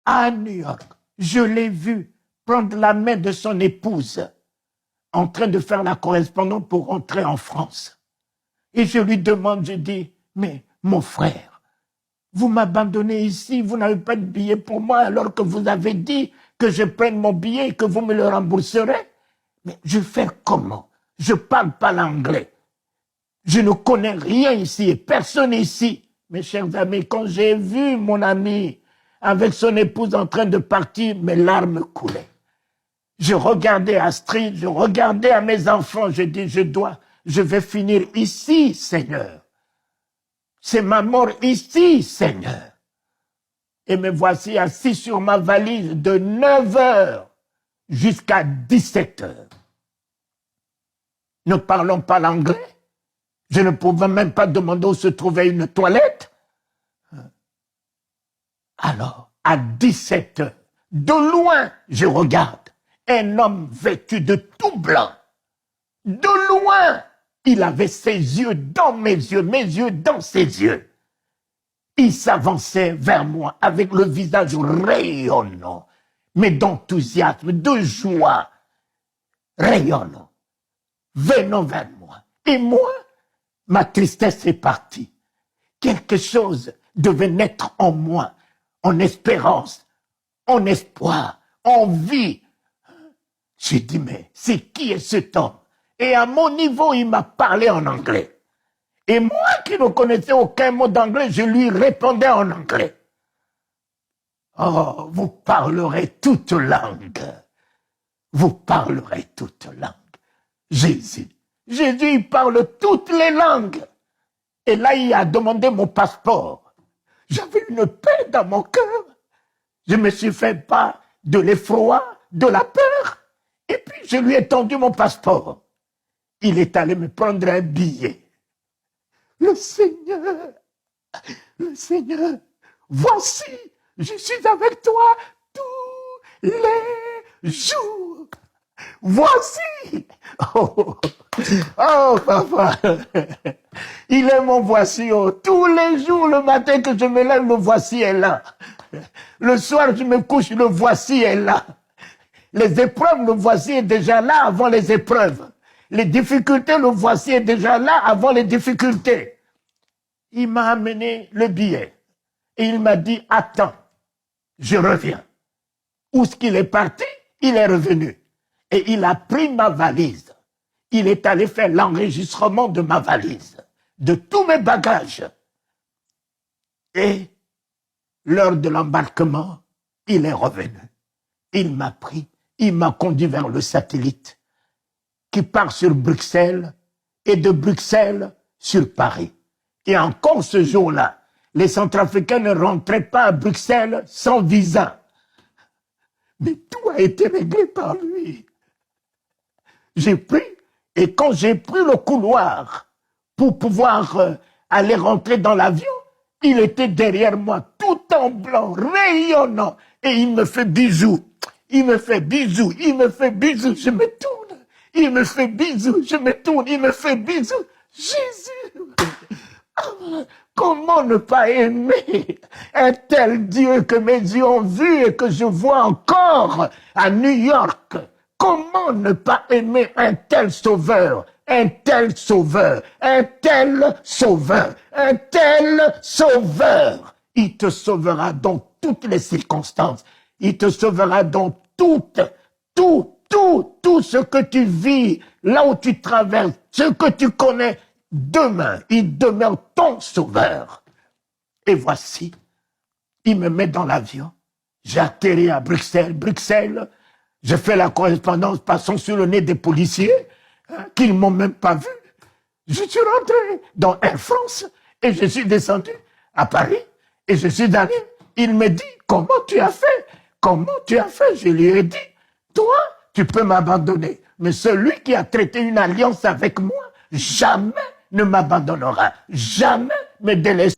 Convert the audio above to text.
à New York. Je l'ai vu prendre la main de son épouse en train de faire la correspondance pour rentrer en France. Et je lui demande, je dis, mais mon frère, vous m'abandonnez ici, vous n'avez pas de billet pour moi alors que vous avez dit que je prenne mon billet et que vous me le rembourserez. Mais je fais comment? Je ne parle pas l'anglais. Je ne connais rien ici et personne ici. Mes chers amis, quand j'ai vu mon ami avec son épouse en train de partir, mes larmes coulaient. Je regardais Astrid, je regardais à mes enfants, je dis, je vais finir ici, Seigneur. C'est ma mort ici, Seigneur. Et me voici assis sur ma valise de 9 heures jusqu'à 17 heures. Ne parlons pas l'anglais. Je ne pouvais même pas demander où se trouvait une toilette. Alors, à 17 heures, de loin, je regarde un homme vêtu de tout blanc. De loin, il avait ses yeux dans mes yeux dans ses yeux. Il s'avançait vers moi avec le visage rayonnant, mais d'enthousiasme, de joie, rayonnant, venant vers moi. Et moi, ma tristesse est partie. Quelque chose devait naître en moi, en espérance, en espoir, en vie. J'ai dit, mais c'est qui est cet homme? Et à mon niveau, il m'a parlé en anglais. Et moi qui ne connaissais aucun mot d'anglais, je lui répondais en anglais. Oh, vous parlerez toute langue. Vous parlerez toute langue. Jésus, il parle toutes les langues. Et là, il a demandé mon passeport. J'avais une paix dans mon cœur. Je me suis fait pas de l'effroi, de la peur. Et puis, je lui ai tendu mon passeport. Il est allé me prendre un billet. Le Seigneur, voici, je suis avec toi tous les jours. Voici. Oh, papa. Il est mon voici. Oh. Tous les jours, le matin que je me lève, le voici est là. Le soir, je me couche, le voici est là. Les épreuves, le voici est déjà là avant les épreuves. Les difficultés, le voici est déjà là avant les difficultés. Il m'a amené le billet. Et il m'a dit, attends, je reviens. Où est-ce qu'il est parti? Il est revenu. Et il a pris ma valise. Il est allé faire l'enregistrement de ma valise, de tous mes bagages. Et l'heure de l'embarquement, il est revenu. Il m'a pris, il m'a conduit vers le satellite qui part sur Bruxelles et de Bruxelles sur Paris. Et encore ce jour-là, les Centrafricains ne rentraient pas à Bruxelles sans visa. Mais tout a été réglé par lui. J'ai pris, et quand j'ai pris le couloir pour pouvoir aller rentrer dans l'avion, il était derrière moi, tout en blanc, rayonnant, et il me fait bisous. Il me fait bisous, je me tourne. Il me fait bisous, je me tourne, il me fait bisous. Jésus! Comment ne pas aimer un tel Dieu que mes yeux ont vu et que je vois encore à New York? Comment ne pas aimer un tel sauveur? Un tel sauveur, un tel sauveur, un tel sauveur. Il te sauvera dans toutes les circonstances. Il te sauvera dans tout ce que tu vis, là où tu traverses, ce que tu connais. Demain, il demeure ton sauveur. Et voici, il me met dans l'avion. J'ai atterri à Bruxelles. J'ai fait la correspondance passant sur le nez des policiers, qui ne m'ont même pas vu. Je suis rentré dans Air France et je suis descendu à Paris et je suis allé. Il me dit, comment tu as fait? Je lui ai dit, toi, tu peux m'abandonner. Mais celui qui a traité une alliance avec moi, jamais ne m'abandonnera. Jamais me délaissera.